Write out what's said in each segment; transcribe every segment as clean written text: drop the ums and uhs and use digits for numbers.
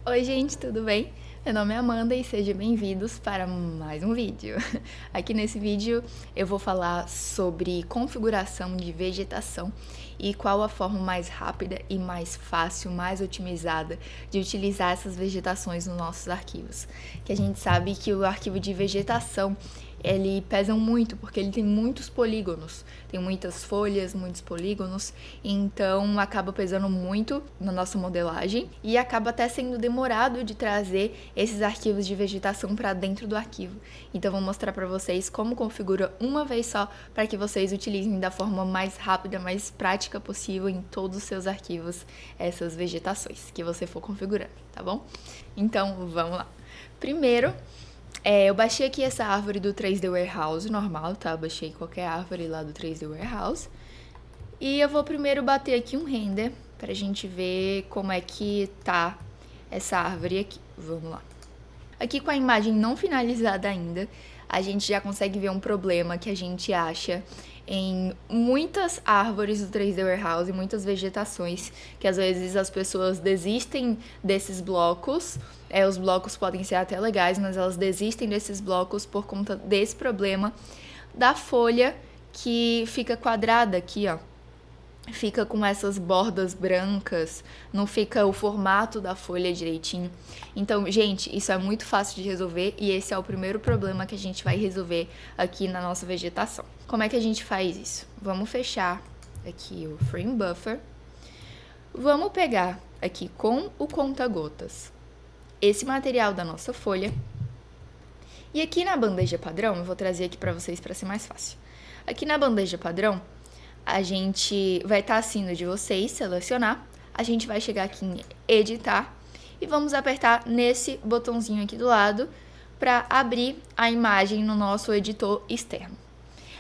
Oi gente, tudo bem? Meu nome é Amanda e sejam bem-vindos para mais um vídeo. Aqui nesse vídeo eu vou falar sobre configuração de vegetação e qual a forma mais rápida e mais fácil, mais otimizada de utilizar essas vegetações nos nossos arquivos. Que a gente sabe que o arquivo de vegetação ele pesa muito, porque ele tem muitos polígonos, tem muitas folhas, muitos polígonos, então acaba pesando muito na nossa modelagem e acaba até sendo demorado de trazer esses arquivos de vegetação para dentro do arquivo. Então vou mostrar para vocês como configura uma vez só para que vocês utilizem da forma mais rápida, mais prática possível em todos os seus arquivos essas vegetações que você for configurando, tá bom? Então vamos lá. Primeiro, eu baixei aqui essa árvore do 3D Warehouse normal, tá? Eu baixei qualquer árvore lá do 3D Warehouse. E eu vou primeiro bater aqui um render pra gente ver como é que tá essa árvore aqui. Vamos lá. Aqui com a imagem não finalizada ainda, a gente já consegue ver um problema que a gente acha em muitas árvores do 3D Warehouse, muitas vegetações, que às vezes as pessoas desistem desses blocos. Os blocos podem ser até legais, mas elas desistem desses blocos por conta desse problema da folha que fica quadrada aqui, ó. Fica com essas bordas brancas, não fica o formato da folha direitinho. Então, gente, isso é muito fácil de resolver e esse é o primeiro problema que a gente vai resolver aqui na nossa vegetação. Como é que a gente faz isso? Vamos fechar aqui o Frame Buffer. Vamos pegar aqui com o conta-gotas esse material da nossa folha. E aqui na bandeja padrão, eu vou trazer aqui para vocês para ser mais fácil. Aqui na bandeja padrão, a gente vai estar assim de vocês, selecionar, a gente vai chegar aqui em editar e vamos apertar nesse botãozinho aqui do lado para abrir a imagem no nosso editor externo.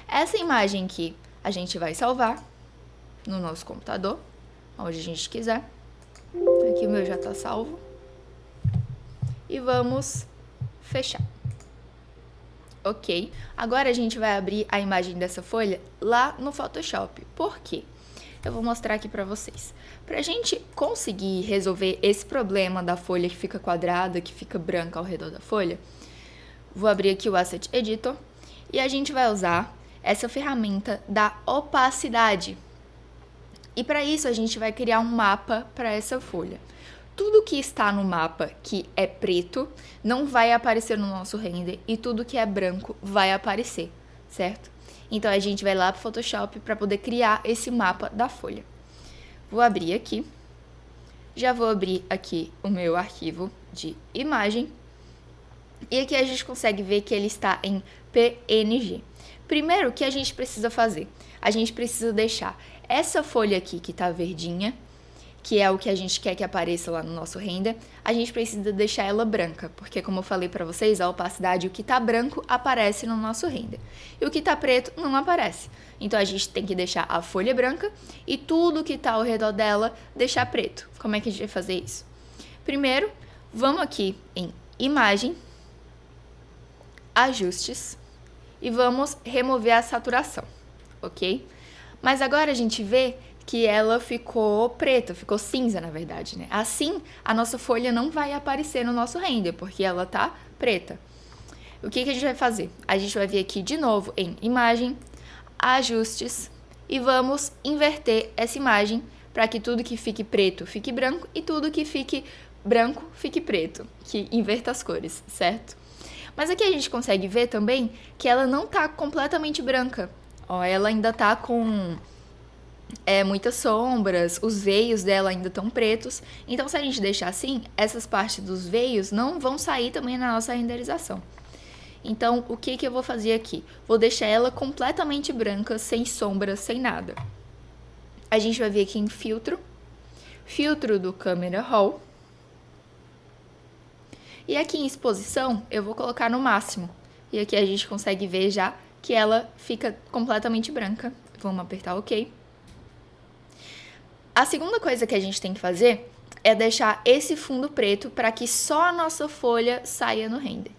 Essa imagem aqui a gente vai salvar no nosso computador, onde a gente quiser. Aqui o meu já está salvo. E vamos fechar. Ok, agora a gente vai abrir a imagem dessa folha lá no Photoshop. Por quê? Eu vou mostrar aqui para vocês. Para a gente conseguir resolver esse problema da folha que fica quadrada, que fica branca ao redor da folha, vou abrir aqui o Asset Editor e a gente vai usar essa ferramenta da opacidade. E para isso a gente vai criar um mapa para essa folha. Tudo que está no mapa que é preto não vai aparecer no nosso render e tudo que é branco vai aparecer, certo? Então a gente vai lá para o Photoshop para poder criar esse mapa da folha. Vou abrir aqui. Já vou abrir aqui o meu arquivo de imagem. E aqui a gente consegue ver que ele está em PNG. Primeiro, o que a gente precisa fazer? A gente precisa deixar essa folha aqui que está verdinha, que é o que a gente quer que apareça lá no nosso render, a gente precisa deixar ela branca, porque como eu falei para vocês, a opacidade, o que tá branco aparece no nosso render, e o que tá preto não aparece. Então a gente tem que deixar a folha branca e tudo que tá ao redor dela deixar preto. Como é que a gente vai fazer isso? Primeiro, vamos aqui em Imagem, Ajustes, e vamos remover a saturação, ok? Mas agora a gente vê que ela ficou preta, ficou cinza, na verdade, né? Assim, a nossa folha não vai aparecer no nosso render, porque ela tá preta. O que a gente vai fazer? A gente vai vir aqui de novo em Imagem, Ajustes, e vamos inverter essa imagem para que tudo que fique preto fique branco e tudo que fique branco fique preto, que inverta as cores, certo? Mas aqui a gente consegue ver também que ela não tá completamente branca. Ó, ela ainda tá com muitas sombras, os veios dela ainda estão pretos. Então, se a gente deixar assim, essas partes dos veios não vão sair também na nossa renderização. Então, o que eu vou fazer aqui? Vou deixar ela completamente branca, sem sombras, sem nada. A gente vai vir aqui em Filtro, Filtro do Camera Raw. E aqui em Exposição, eu vou colocar no máximo. E aqui a gente consegue ver já que ela fica completamente branca. Vamos apertar OK. A segunda coisa que a gente tem que fazer é deixar esse fundo preto para que só a nossa folha saia no render.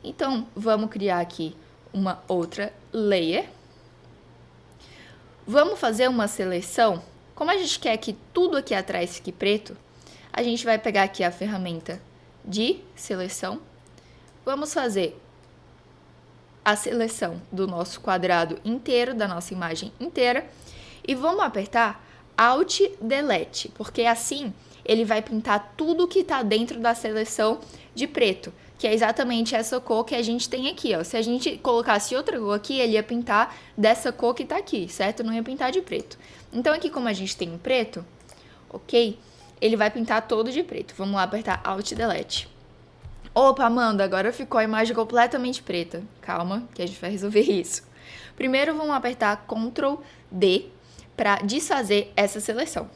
Então, vamos criar aqui uma outra layer. Vamos fazer uma seleção. Como a gente quer que tudo aqui atrás fique preto, A gente vai pegar aqui a ferramenta de seleção. Vamos fazer a seleção do nosso quadrado inteiro, da nossa imagem inteira. E vamos apertar Alt Delete, porque assim ele vai pintar tudo que está dentro da seleção de preto, que é exatamente essa cor que a gente tem aqui, ó. Se a gente colocasse outra cor aqui, ele ia pintar dessa cor que tá aqui, certo? Não ia pintar de preto. Então aqui, como a gente tem um preto, ok? Ele vai pintar todo de preto. Vamos lá apertar Alt Delete. Opa, Amanda, agora ficou a imagem completamente preta. Calma, que a gente vai resolver isso. Primeiro, vamos apertar Ctrl D para desfazer essa seleção,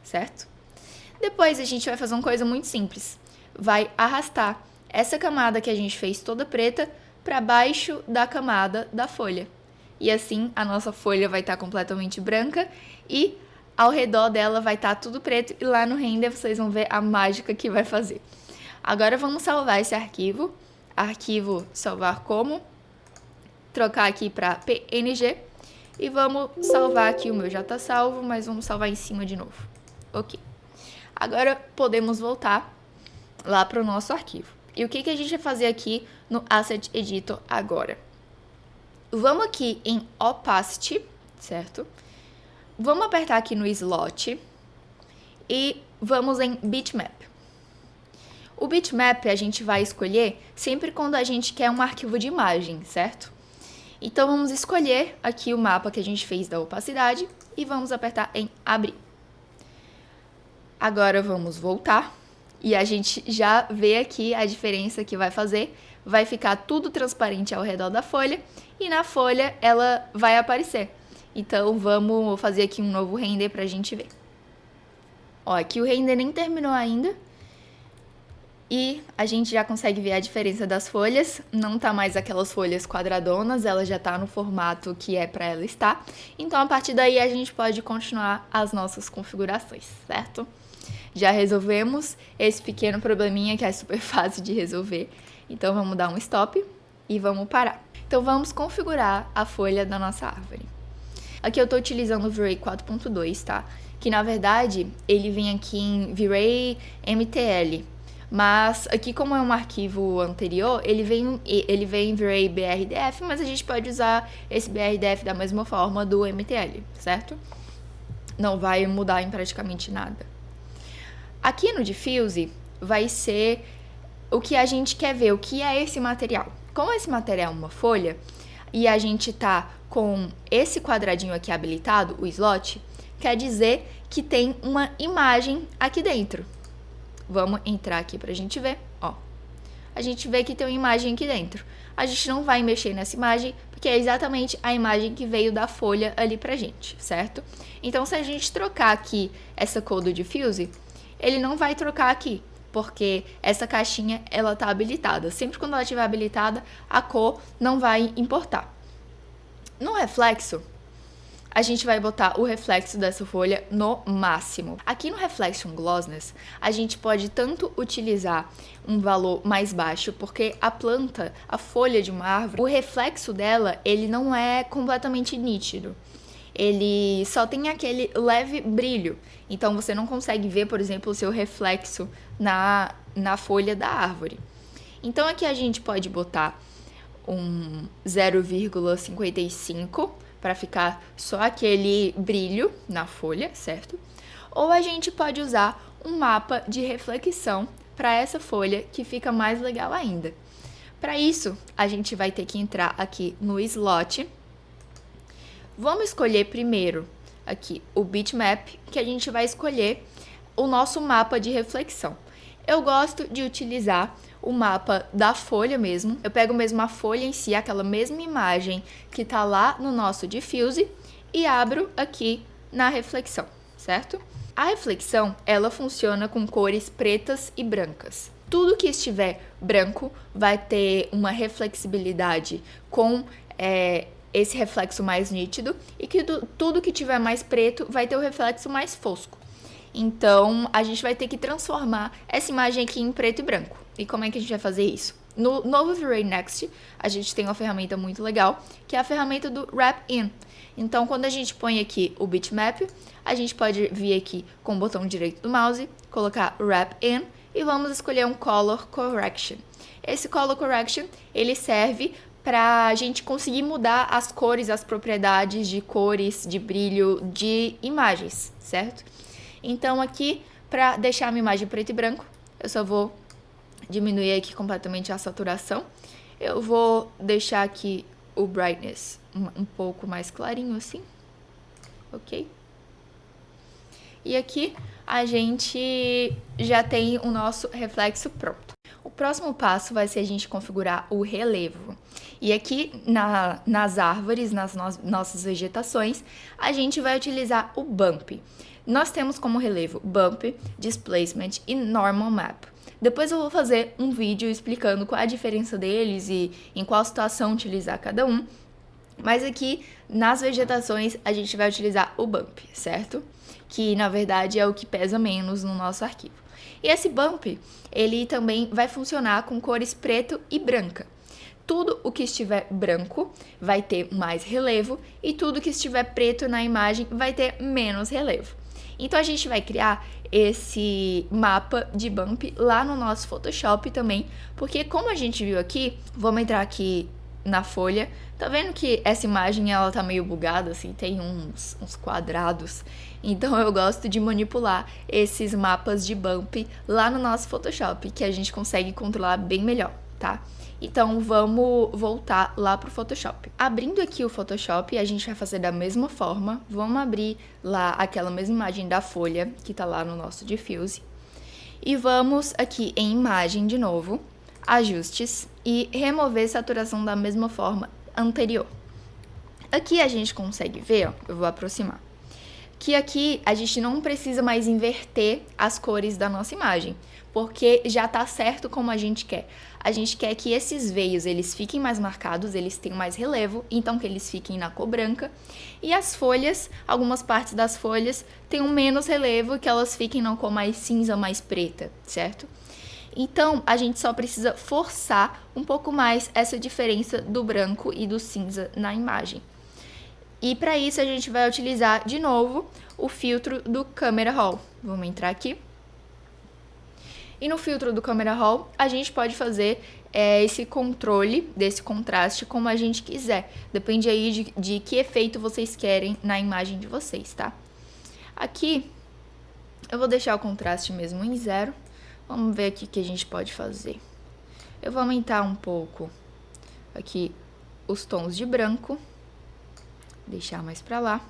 certo? Depois, a gente vai fazer uma coisa muito simples. Vai arrastar essa camada que a gente fez toda preta para baixo da camada da folha. E assim, a nossa folha vai estar completamente branca e ao redor dela vai estar tudo preto. E lá no render vocês vão ver a mágica que vai fazer. Agora vamos salvar esse arquivo. Arquivo salvar como. Trocar aqui para PNG. E vamos salvar aqui, o meu já está salvo, mas vamos salvar em cima de novo. Ok. Agora podemos voltar lá para o nosso arquivo. E o que a gente vai fazer aqui no Asset Editor agora? Vamos aqui em Opacity, certo? Vamos apertar aqui no Slot e vamos em Bitmap. O Bitmap a gente vai escolher sempre quando a gente quer um arquivo de imagem, certo? Então vamos escolher aqui o mapa que a gente fez da opacidade e vamos apertar em Abrir. Agora vamos voltar e a gente já vê aqui a diferença que vai fazer. Vai ficar tudo transparente ao redor da folha e na folha ela vai aparecer. Então vamos fazer aqui um novo render para a gente ver. Ó, aqui o render nem terminou ainda e a gente já consegue ver a diferença das folhas. Não tá mais aquelas folhas quadradonas, ela já tá no formato que é para ela estar. Então a partir daí a gente pode continuar as nossas configurações, certo? Já resolvemos esse pequeno probleminha que é super fácil de resolver. Então vamos dar um stop e vamos parar. Então vamos configurar a folha da nossa árvore. Aqui eu estou utilizando o V-Ray 4.2, tá? Que na verdade ele vem aqui em V-Ray MTL. Mas aqui, como é um arquivo anterior, ele vem em V-Ray BRDF, mas a gente pode usar esse BRDF da mesma forma do MTL, certo? Não vai mudar em praticamente nada. Aqui no Diffuse vai ser o que a gente quer ver, o que é esse material. Como esse material é uma folha e a gente tá com esse quadradinho aqui habilitado, o slot, quer dizer que tem uma imagem aqui dentro. Vamos entrar aqui pra gente ver, ó. A gente vê que tem uma imagem aqui dentro. A gente não vai mexer nessa imagem, porque é exatamente a imagem que veio da folha ali pra gente, certo? Então, se a gente trocar aqui essa cor do Diffuse, ele não vai trocar aqui, porque essa caixinha, ela tá habilitada. Sempre quando ela estiver habilitada, a cor não vai importar. No reflexo, a gente vai botar o reflexo dessa folha no máximo. Aqui no Reflection Glossiness, a gente pode tanto utilizar um valor mais baixo, porque a planta, a folha de uma árvore, o reflexo dela, ele não é completamente nítido. Ele só tem aquele leve brilho. Então, você não consegue ver, por exemplo, o seu reflexo na folha da árvore. Então, aqui a gente pode botar um 0,55 para ficar só aquele brilho na folha, certo? Ou a gente pode usar um mapa de reflexão para essa folha, que fica mais legal ainda. Para isso, a gente vai ter que entrar aqui no slot. Vamos escolher primeiro aqui o bitmap, que a gente vai escolher o nosso mapa de reflexão. Eu gosto de utilizar o mapa da folha mesmo. Eu pego mesmo a folha em si, aquela mesma imagem que tá lá no nosso diffuse, e abro aqui na reflexão, certo? A reflexão, ela funciona com cores pretas e brancas. Tudo que estiver branco vai ter uma reflexibilidade com esse reflexo mais nítido, e que tudo que tiver mais preto vai ter o reflexo mais fosco. Então, a gente vai ter que transformar essa imagem aqui em preto e branco. E como é que a gente vai fazer isso? No novo V-Ray Next, a gente tem uma ferramenta muito legal, que é a ferramenta do Wrap In. Então, quando a gente põe aqui o bitmap, a gente pode vir aqui com o botão direito do mouse, colocar Wrap In e vamos escolher um Color Correction. Esse Color Correction, ele serve para a gente conseguir mudar as cores, as propriedades de cores, de brilho, de imagens, certo? Então, aqui, para deixar a minha imagem preto e branco, eu só vou diminuir aqui completamente a saturação. Eu vou deixar aqui o brightness um pouco mais clarinho assim, ok? E aqui a gente já tem o nosso reflexo pronto. O próximo passo vai ser a gente configurar o relevo. E aqui nas árvores, nas nossas vegetações, a gente vai utilizar o Bump. Nós temos como relevo Bump, Displacement e Normal Map. Depois eu vou fazer um vídeo explicando qual é a diferença deles e em qual situação utilizar cada um. Mas aqui, nas vegetações, a gente vai utilizar o Bump, certo? Que, na verdade, é o que pesa menos no nosso arquivo. E esse Bump, ele também vai funcionar com cores preto e branca. Tudo o que estiver branco vai ter mais relevo e tudo que estiver preto na imagem vai ter menos relevo. Então, a gente vai criar esse mapa de Bump lá no nosso Photoshop também, porque como a gente viu aqui, vamos entrar aqui na folha, tá vendo que essa imagem ela tá meio bugada, assim, tem uns quadrados, então eu gosto de manipular esses mapas de Bump lá no nosso Photoshop, que a gente consegue controlar bem melhor, tá? Então, vamos voltar lá pro Photoshop. Abrindo aqui o Photoshop, a gente vai fazer da mesma forma. Vamos abrir lá aquela mesma imagem da folha, que tá lá no nosso Diffuse. E vamos aqui em Imagem de novo, Ajustes, e remover saturação da mesma forma anterior. Aqui a gente consegue ver, ó, eu vou aproximar, que aqui a gente não precisa mais inverter as cores da nossa imagem, porque já tá certo como a gente quer. A gente quer que esses veios, eles fiquem mais marcados, eles tenham mais relevo, então que eles fiquem na cor branca. E as folhas, algumas partes das folhas, tenham menos relevo, que elas fiquem na cor mais cinza, mais preta, certo? Então, a gente só precisa forçar um pouco mais essa diferença do branco e do cinza na imagem. E para isso, a gente vai utilizar, de novo, o filtro do Camera Raw. Vamos entrar aqui. E no filtro do Camera Raw, a gente pode fazer esse controle desse contraste como a gente quiser. Depende aí de que efeito vocês querem na imagem de vocês, tá? Aqui, eu vou deixar o contraste mesmo em 0. Vamos ver aqui o que a gente pode fazer. Eu vou aumentar um pouco aqui os tons de branco. Deixar mais pra lá.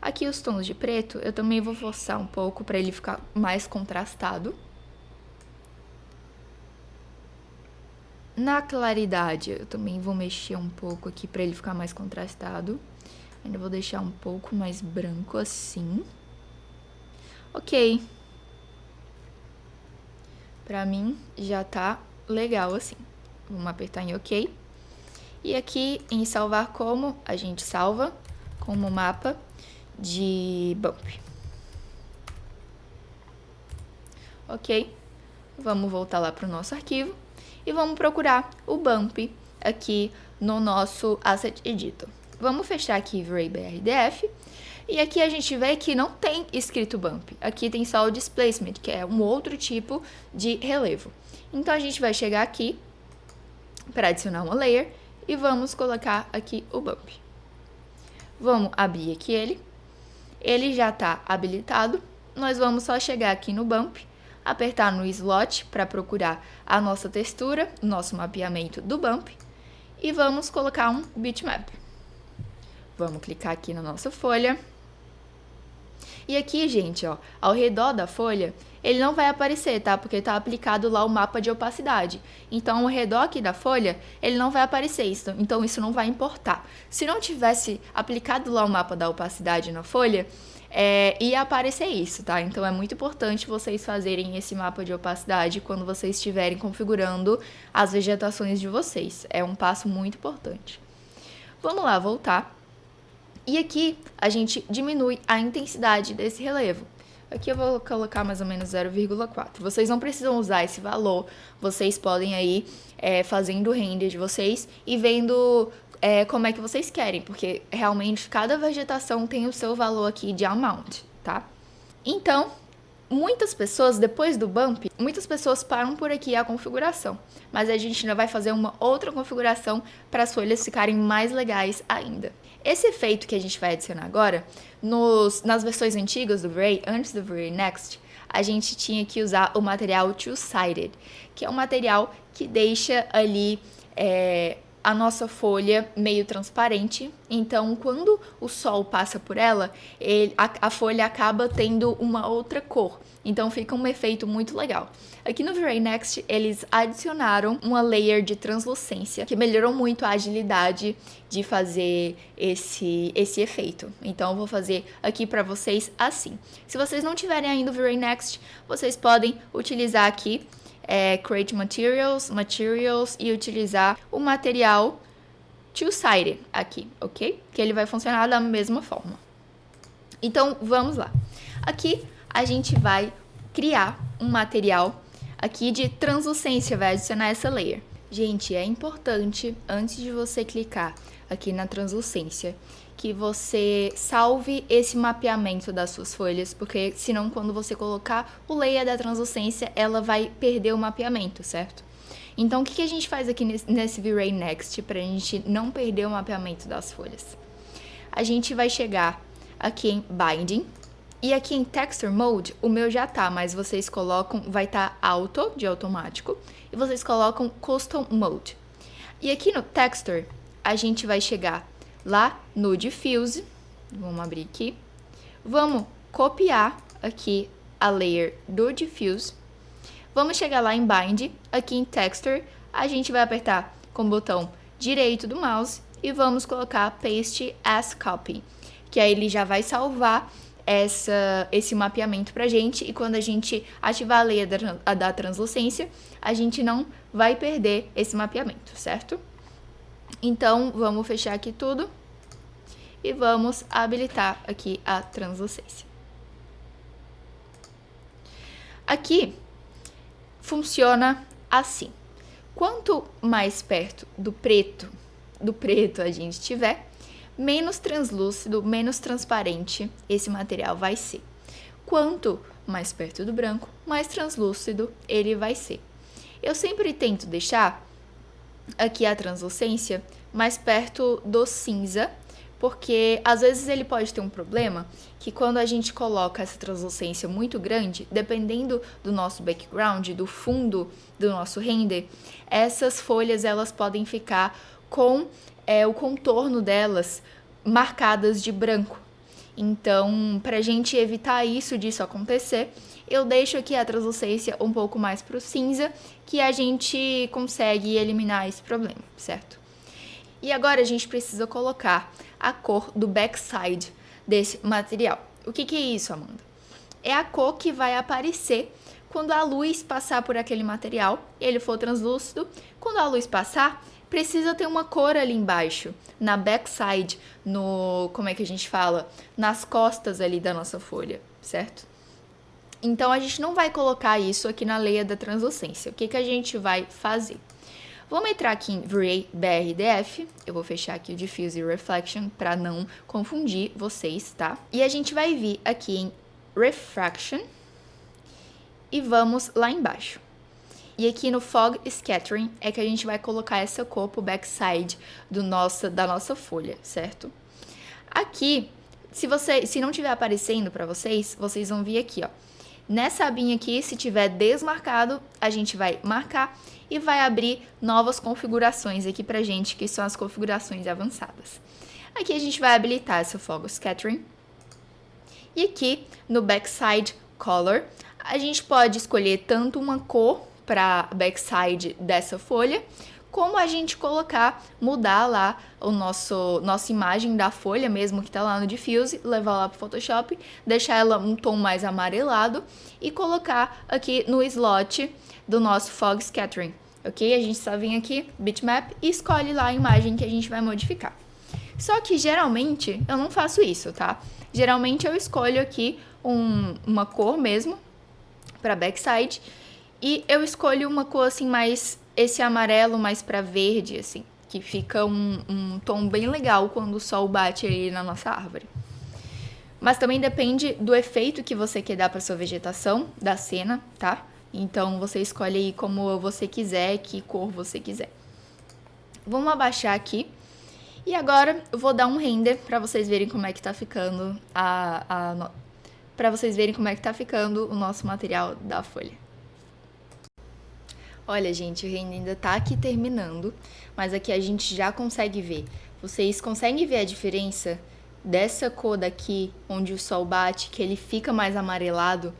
Aqui os tons de preto, eu também vou forçar um pouco para ele ficar mais contrastado. Na claridade, eu também vou mexer um pouco aqui para ele ficar mais contrastado. Ainda vou deixar um pouco mais branco assim. Ok. Pra mim, já tá legal assim. Vamos apertar em OK. E aqui, em salvar como, a gente salva como mapa de Bump. Ok. Vamos voltar lá pro nosso arquivo. E vamos procurar o Bump aqui no nosso Asset Editor. Vamos fechar aqui V-Ray BRDF. E aqui a gente vê que não tem escrito Bump. Aqui tem só o Displacement, que é um outro tipo de relevo. Então, a gente vai chegar aqui para adicionar uma layer e vamos colocar aqui o Bump. Vamos abrir aqui ele. Ele já está habilitado. Nós vamos só chegar aqui no Bump, apertar no slot para procurar a nossa textura, o nosso mapeamento do Bump, e vamos colocar um bitmap. Vamos clicar aqui na nossa folha. E aqui, gente, ó, ao redor da folha, ele não vai aparecer, tá? Porque tá aplicado lá o mapa de opacidade. Então, ao redor aqui da folha, ele não vai aparecer isso. Então, isso não vai importar. Se não tivesse aplicado lá o mapa da opacidade na folha, ia aparecer isso, tá? Então, é muito importante vocês fazerem esse mapa de opacidade quando vocês estiverem configurando as vegetações de vocês. É um passo muito importante. Vamos lá, voltar. E aqui, a gente diminui a intensidade desse relevo. Aqui eu vou colocar mais ou menos 0,4. Vocês não precisam usar esse valor, vocês podem aí fazendo o render de vocês e vendo como é que vocês querem, porque realmente cada vegetação tem o seu valor aqui de amount, tá? Então, muitas pessoas, depois do bump, muitas pessoas param por aqui a configuração, mas a gente ainda vai fazer uma outra configuração para as folhas ficarem mais legais ainda. Esse efeito que a gente vai adicionar agora, nas versões antigas do V-Ray, antes do V-Ray Next, a gente tinha que usar o material two-sided, que é um material que deixa ali a nossa folha meio transparente. Então, quando o sol passa por ela, a folha acaba tendo uma outra cor. Então, fica um efeito muito legal. Aqui no V-Ray Next, eles adicionaram uma layer de translucência, que melhorou muito a agilidade de fazer esse efeito. Então, eu vou fazer aqui para vocês assim. Se vocês não tiverem ainda o V-Ray Next, vocês podem utilizar aqui Create Materials e utilizar o material two-sided aqui, ok? Que ele vai funcionar da mesma forma. Então, vamos lá. Aqui, a gente vai criar um material aqui de translucência, vai adicionar essa layer. Gente, é importante, antes de você clicar aqui na translucência, que você salve esse mapeamento das suas folhas, porque senão quando você colocar o layer da translucência, ela vai perder o mapeamento, certo? Então, o que a gente faz aqui nesse V-Ray Next para a gente não perder o mapeamento das folhas? A gente vai chegar aqui em Binding, e aqui em Texture Mode, o meu já tá, mas vocês colocam, vai estar Auto, de automático, e vocês colocam Custom Mode. E aqui no Texture, a gente vai chegar lá no Diffuse, vamos abrir aqui, vamos copiar aqui a layer do Diffuse, vamos chegar lá em Bind, aqui em Texture, a gente vai apertar com o botão direito do mouse e vamos colocar Paste as Copy, que aí ele já vai salvar esse mapeamento pra gente, e quando a gente ativar a layer da translucência, a gente não vai perder esse mapeamento, certo? Então, vamos fechar aqui tudo e vamos habilitar aqui a translucência. Aqui funciona assim. Quanto mais perto do preto a gente tiver, menos translúcido, menos transparente esse material vai ser. Quanto mais perto do branco, mais translúcido ele vai ser. Eu sempre tento deixar aqui a translucência mais perto do cinza, porque às vezes ele pode ter um problema que quando a gente coloca essa translucência muito grande, dependendo do nosso background, do fundo do nosso render, essas folhas elas podem ficar com o contorno delas marcadas de branco. Então, para a gente evitar disso acontecer, eu deixo aqui a translucência um pouco mais para o cinza, que a gente consegue eliminar esse problema, certo? E agora a gente precisa colocar a cor do backside desse material. O que é isso, Amanda? É a cor que vai aparecer quando a luz passar por aquele material, ele for translúcido. Quando a luz passar, precisa ter uma cor ali embaixo, na backside, como é que a gente fala? Nas costas ali da nossa folha, certo? Então, a gente não vai colocar isso aqui na layer da translucência. O que a gente vai fazer? Vamos entrar aqui em V-Ray BRDF, eu vou fechar aqui o Diffuse e Reflection para não confundir vocês, tá? E a gente vai vir aqui em Refraction e vamos lá embaixo. E aqui no Fog Scattering é que a gente vai colocar essa cor pro backside da nossa folha, certo? Aqui, se não estiver aparecendo para vocês, vocês vão vir aqui, ó. Nessa abinha aqui, se tiver desmarcado, a gente vai marcar e vai abrir novas configurações aqui pra gente, que são as configurações avançadas. Aqui a gente vai habilitar essa Fog Scattering. E aqui no Backside Color, a gente pode escolher tanto uma cor para backside dessa folha, como a gente mudar lá nossa imagem da folha mesmo que tá lá no Diffuse, levar lá pro Photoshop, deixar ela um tom mais amarelado e colocar aqui no slot do nosso Fog Scattering, ok? A gente só vem aqui, Bitmap, e escolhe lá a imagem que a gente vai modificar. Só que geralmente eu não faço isso, tá? Geralmente eu escolho aqui uma cor mesmo para backside e eu escolho uma cor assim mais esse amarelo mais para verde assim, que fica um tom bem legal quando o sol bate aí na nossa árvore. Mas também depende do efeito que você quer dar para sua vegetação da cena, tá? Então você escolhe aí como você quiser, que cor você quiser. Vamos abaixar aqui. E agora eu vou dar um render para vocês verem como é que tá ficando para vocês verem como é que tá ficando o nosso material da folha. Olha, gente, o render ainda tá aqui terminando, mas aqui a gente já consegue ver. Vocês conseguem ver a diferença dessa cor daqui, onde o sol bate, que ele fica mais amarelado,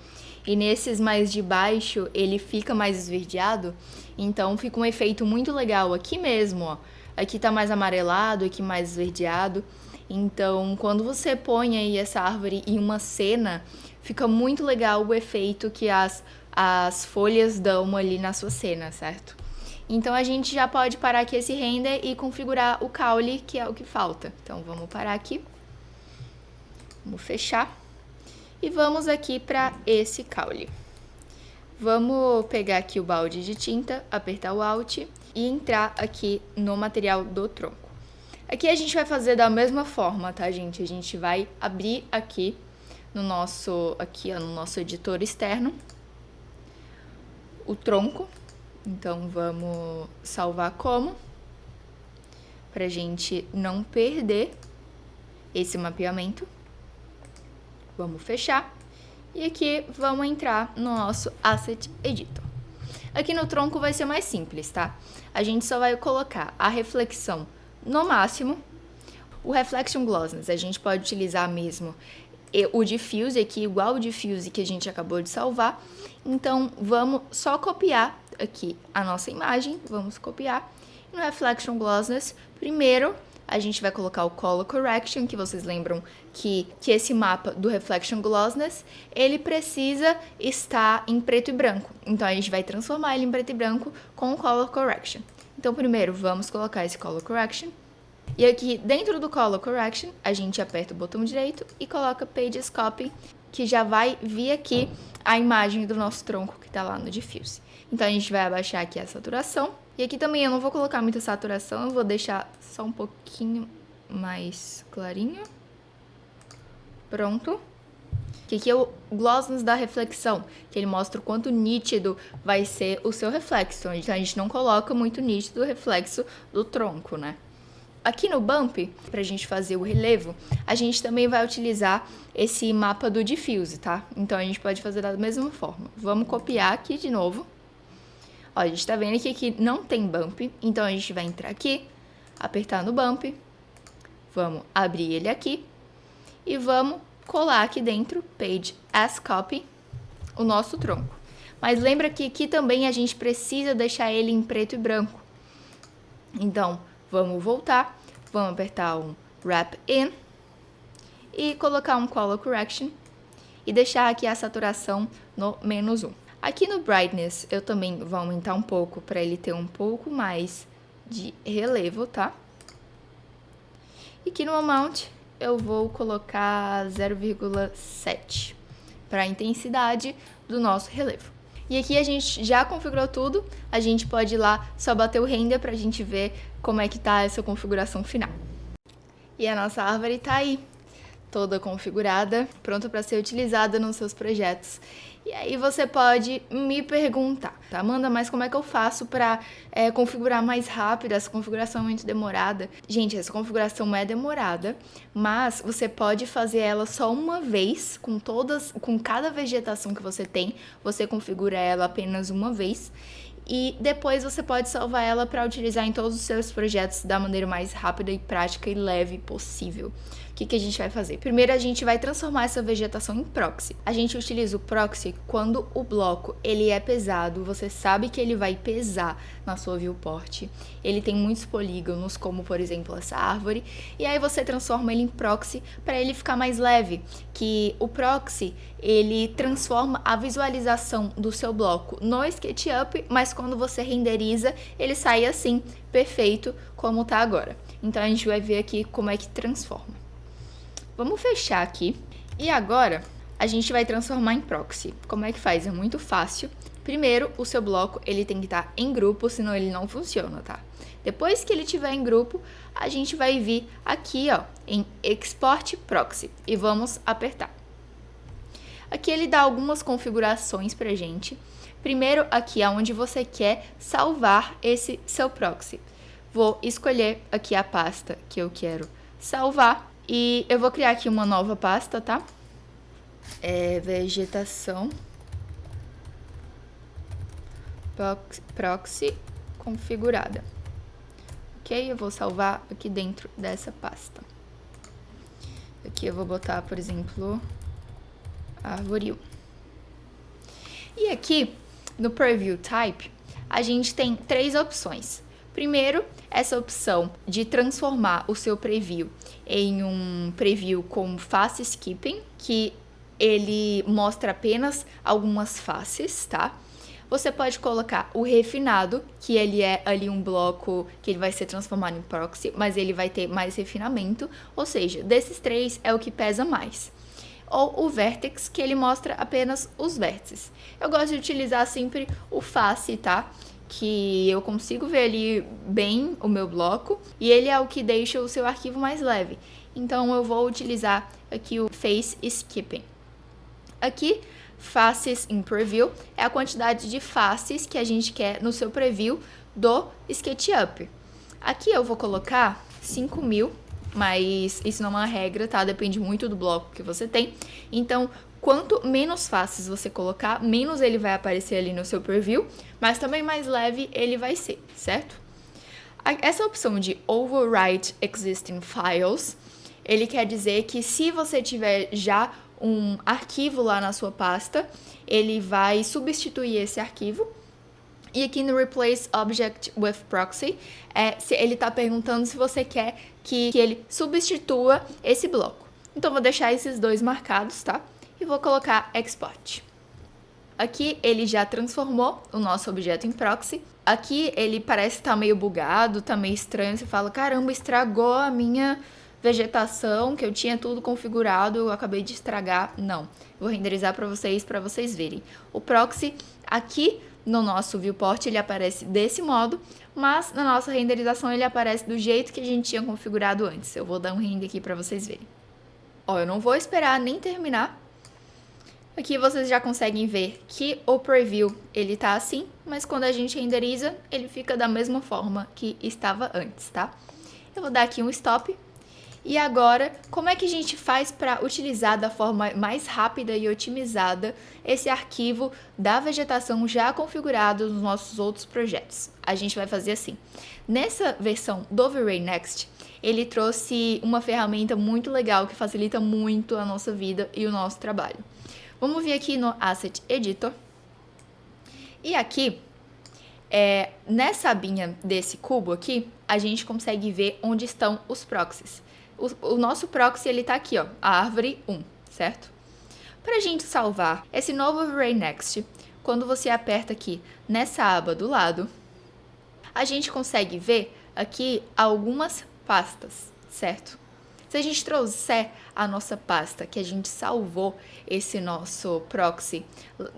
e nesses mais de baixo ele fica mais esverdeado? Então fica um efeito muito legal aqui mesmo, ó. Aqui tá mais amarelado, aqui mais esverdeado. Então, quando você põe aí essa árvore em uma cena, fica muito legal o efeito que as folhas dão ali na sua cena, certo? Então, a gente já pode parar aqui esse render e configurar o caule, que é o que falta. Então, vamos parar aqui. Vamos fechar. E vamos aqui para esse caule. Vamos pegar aqui o balde de tinta, apertar o Alt e entrar aqui no material do tronco. Aqui a gente vai fazer da mesma forma, tá, gente? A gente vai abrir aqui no nosso editor externo o tronco. Então vamos salvar como, pra gente não perder esse mapeamento. Vamos fechar. E aqui vamos entrar no nosso Asset Editor. Aqui no tronco vai ser mais simples, tá? A gente só vai colocar a reflexão no máximo. O Reflection Glossiness a gente pode utilizar mesmo o Diffuse aqui, igual o Diffuse que a gente acabou de salvar. Então, vamos só copiar aqui a nossa imagem. Vamos copiar. No Reflection Glossiness, primeiro a gente vai colocar o Color Correction, que vocês lembram que esse mapa do Reflection Glossiness, ele precisa estar em preto e branco. Então, a gente vai transformar ele em preto e branco com o Color Correction. Então, primeiro, vamos colocar esse Color Correction. E aqui, dentro do Color Correction, a gente aperta o botão direito e coloca Pages Copy, que já vai vir aqui a imagem do nosso tronco que está lá no Diffuse. Então, a gente vai abaixar aqui a saturação. E aqui também eu não vou colocar muita saturação, eu vou deixar só um pouquinho mais clarinho. Pronto. Que aqui é o glossiness da reflexão, que ele mostra o quanto nítido vai ser o seu reflexo. Então, a gente não coloca muito nítido o reflexo do tronco, né? Aqui no Bump, pra gente fazer o relevo, a gente também vai utilizar esse mapa do Diffuse, tá? Então, a gente pode fazer da mesma forma. Vamos copiar aqui de novo. Ó, a gente tá vendo que aqui não tem Bump, então a gente vai entrar aqui, apertar no Bump, vamos abrir ele aqui e vamos colar aqui dentro, Page as Copy, o nosso tronco. Mas lembra que aqui também a gente precisa deixar ele em preto e branco. Então, vamos voltar, vamos apertar um Wrap In e colocar um Color Correction e deixar aqui a saturação no -1. Aqui no Brightness eu também vou aumentar um pouco para ele ter um pouco mais de relevo, tá? E aqui no Amount eu vou colocar 0,7 para a intensidade do nosso relevo. E aqui a gente já configurou tudo, a gente pode ir lá só bater o render para a gente ver como é que tá essa configuração final. E a nossa árvore tá aí, toda configurada, pronta para ser utilizada nos seus projetos. E aí você pode me perguntar, tá, Amanda, mas como é que eu faço para configurar mais rápido? Essa configuração é muito demorada. Gente, essa configuração é demorada, mas você pode fazer ela só uma vez, com cada vegetação que você tem, você configura ela apenas uma vez. E depois você pode salvar ela para utilizar em todos os seus projetos da maneira mais rápida e prática e leve possível. que a gente vai fazer? Primeiro, a gente vai transformar essa vegetação em proxy. A gente utiliza o proxy quando o bloco ele é pesado, você sabe que ele vai pesar na sua viewport. Ele tem muitos polígonos, como por exemplo essa árvore, e aí você transforma ele em proxy para ele ficar mais leve, que o proxy ele transforma a visualização do seu bloco no SketchUp, mas quando você renderiza, ele sai assim, perfeito, como tá agora. Então a gente vai ver aqui como é que transforma. Vamos fechar aqui. E agora a gente vai transformar em proxy. Como é que faz? É muito fácil. Primeiro, o seu bloco ele tem que estar em grupo, senão ele não funciona, tá? Depois que ele estiver em grupo, a gente vai vir aqui, ó, em Export Proxy e vamos apertar. Aqui ele dá algumas configurações pra gente. Primeiro, aqui é onde você quer salvar esse seu proxy. Vou escolher aqui a pasta que eu quero salvar e eu vou criar aqui uma nova pasta, tá? Vegetação proxy configurada. Ok? Eu vou salvar aqui dentro dessa pasta. Aqui eu vou botar, por exemplo, árvore 1. E aqui, no Preview Type, a gente tem 3 opções. Primeiro, essa opção de transformar o seu preview em um preview com face skipping, que ele mostra apenas algumas faces, tá? Você pode colocar o refinado, que ele é ali um bloco que ele vai ser transformado em proxy, mas ele vai ter mais refinamento, ou seja, desses 3 é o que pesa mais. Ou o vertex, que ele mostra apenas os vértices. Eu gosto de utilizar sempre o face, tá? Que eu consigo ver ali bem o meu bloco e ele é o que deixa o seu arquivo mais leve. Então eu vou utilizar aqui o face skipping. Aqui, faces in preview é a quantidade de faces que a gente quer no seu preview do SketchUp. Aqui eu vou colocar 5.000, mas isso não é uma regra, tá? Depende muito do bloco que você tem. Então, quanto menos faces você colocar, menos ele vai aparecer ali no seu preview, mas também mais leve ele vai ser, certo? Essa opção de Overwrite Existing Files, ele quer dizer que se você tiver já um arquivo lá na sua pasta, ele vai substituir esse arquivo. E aqui no Replace Object with Proxy, ele está perguntando se você quer que ele substitua esse bloco. Então, vou deixar esses 2 marcados, tá? E vou colocar Export. Aqui, ele já transformou o nosso objeto em proxy. Aqui, ele parece estar meio bugado, tá meio estranho. Você fala, caramba, estragou a minha vegetação, que eu tinha tudo configurado, eu acabei de estragar. Não, vou renderizar para vocês verem. O proxy, aqui no nosso viewport, ele aparece desse modo, mas na nossa renderização ele aparece do jeito que a gente tinha configurado antes. Eu vou dar um render aqui para vocês verem. Ó, eu não vou esperar nem terminar. Aqui vocês já conseguem ver que o preview, ele tá assim, mas quando a gente renderiza, ele fica da mesma forma que estava antes, tá? Eu vou dar aqui um stop. E agora, como é que a gente faz para utilizar da forma mais rápida e otimizada esse arquivo da vegetação já configurado nos nossos outros projetos? A gente vai fazer assim. Nessa versão do V-Ray Next, ele trouxe uma ferramenta muito legal que facilita muito a nossa vida e o nosso trabalho. Vamos vir aqui no Asset Editor. E aqui, nessa abinha desse cubo aqui, a gente consegue ver onde estão os proxies. O nosso proxy, ele tá aqui, ó, a árvore 1, certo? Pra gente salvar esse novo V-Ray Next, quando você aperta aqui nessa aba do lado, a gente consegue ver aqui algumas pastas, certo? Se a gente trouxer a nossa pasta que a gente salvou esse nosso proxy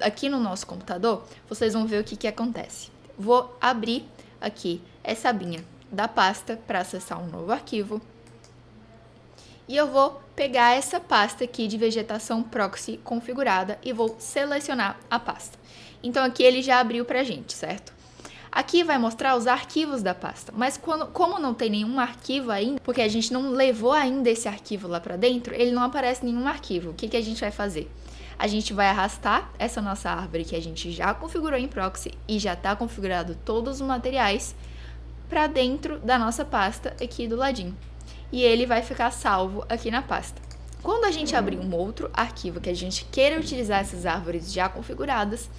aqui no nosso computador, vocês vão ver o que acontece. Vou abrir aqui essa abinha da pasta para acessar um novo arquivo. E eu vou pegar essa pasta aqui de vegetação proxy configurada e vou selecionar a pasta. Então, aqui ele já abriu pra gente, certo? Aqui vai mostrar os arquivos da pasta, mas como não tem nenhum arquivo ainda, porque a gente não levou ainda esse arquivo lá pra dentro, ele não aparece nenhum arquivo. O que a gente vai fazer? A gente vai arrastar essa nossa árvore que a gente já configurou em proxy e já está configurado todos os materiais para dentro da nossa pasta aqui do ladinho. e ele vai ficar salvo aqui na pasta. Quando a gente abrir um outro arquivo que a gente queira utilizar essas árvores já configuradas,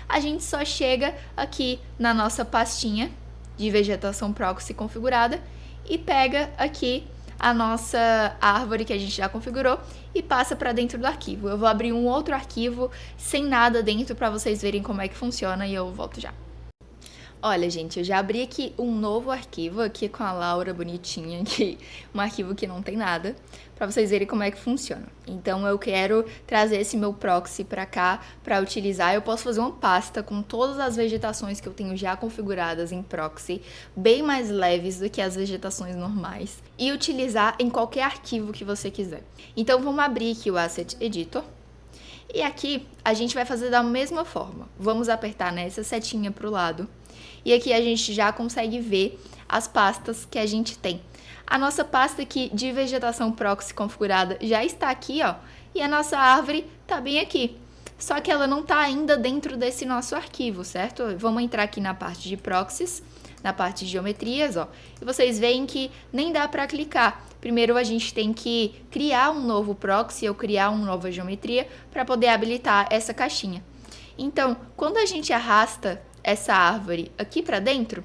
a gente só chega aqui na nossa pastinha de vegetação proxy configurada e pega aqui a nossa árvore que a gente já configurou e passa para dentro do arquivo. Eu vou abrir um outro arquivo sem nada dentro para vocês verem como é que funciona e eu volto já. Olha, gente, eu já abri aqui um novo arquivo, aqui com a Laura bonitinha, aqui, um arquivo que não tem nada, para vocês verem como é que funciona. Então, eu quero trazer esse meu proxy para cá, para utilizar. Eu posso fazer uma pasta com todas as vegetações que eu tenho já configuradas em proxy, bem mais leves do que as vegetações normais, e utilizar em qualquer arquivo que você quiser. Então, vamos abrir aqui o Asset Editor. E aqui, a gente vai fazer da mesma forma. Vamos apertar nessa setinha para o lado. E aqui a gente já consegue ver as pastas que a gente tem. A nossa pasta aqui de vegetação proxy configurada já está aqui, ó. E a nossa árvore tá bem aqui. Só que ela não tá ainda dentro desse nosso arquivo, certo? Vamos entrar aqui na parte de proxies, na parte de geometrias, ó. E vocês veem que nem dá para clicar. Primeiro a gente tem que criar um novo proxy ou criar uma nova geometria para poder habilitar essa caixinha. Então, quando a gente arrasta essa árvore aqui para dentro,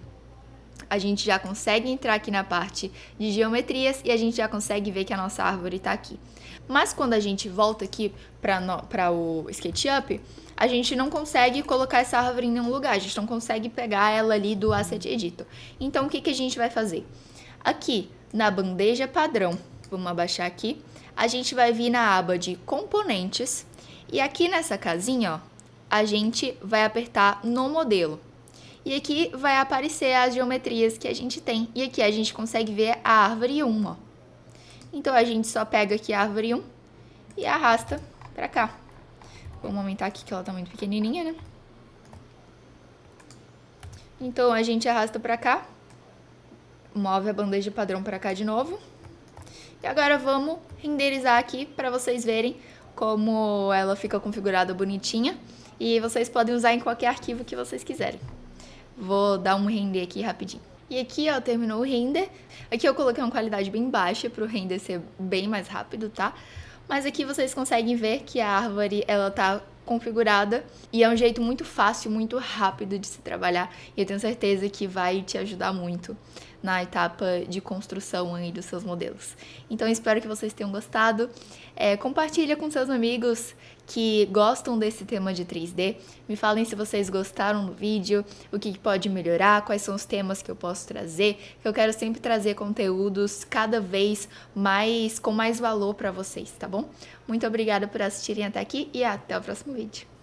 a gente já consegue entrar aqui na parte de geometrias e a gente já consegue ver que a nossa árvore está aqui. Mas quando a gente volta aqui para o SketchUp, a gente não consegue colocar essa árvore em nenhum lugar, a gente não consegue pegar ela ali do Asset Editor. Então, o que que a gente vai fazer? Aqui, na bandeja padrão, vamos abaixar aqui, a gente vai vir na aba de componentes e aqui nessa casinha, ó, a gente vai apertar no modelo. E aqui vai aparecer as geometrias que a gente tem. E aqui a gente consegue ver a árvore 1, ó. Então, a gente só pega aqui a árvore 1 e arrasta pra cá. Vamos aumentar aqui que ela tá muito pequenininha, né? Então, a gente arrasta pra cá. Move a bandeja padrão pra cá de novo. E agora vamos renderizar aqui pra vocês verem como ela fica configurada bonitinha. E vocês podem usar em qualquer arquivo que vocês quiserem. Vou dar um render aqui rapidinho. E aqui, ó, terminou o render. Aqui eu coloquei uma qualidade bem baixa para o render ser bem mais rápido, tá? Mas aqui vocês conseguem ver que a árvore, ela tá configurada e é um jeito muito fácil, muito rápido de se trabalhar. E eu tenho certeza que vai te ajudar muito na etapa de construção aí dos seus modelos. Então, espero que vocês tenham gostado. Compartilha com seus amigos que gostam desse tema de 3D. Me falem se vocês gostaram do vídeo, o que pode melhorar, quais são os temas que eu posso trazer. Eu quero sempre trazer conteúdos cada vez mais com mais valor para vocês, tá bom? Muito obrigada por assistirem até aqui e até o próximo vídeo.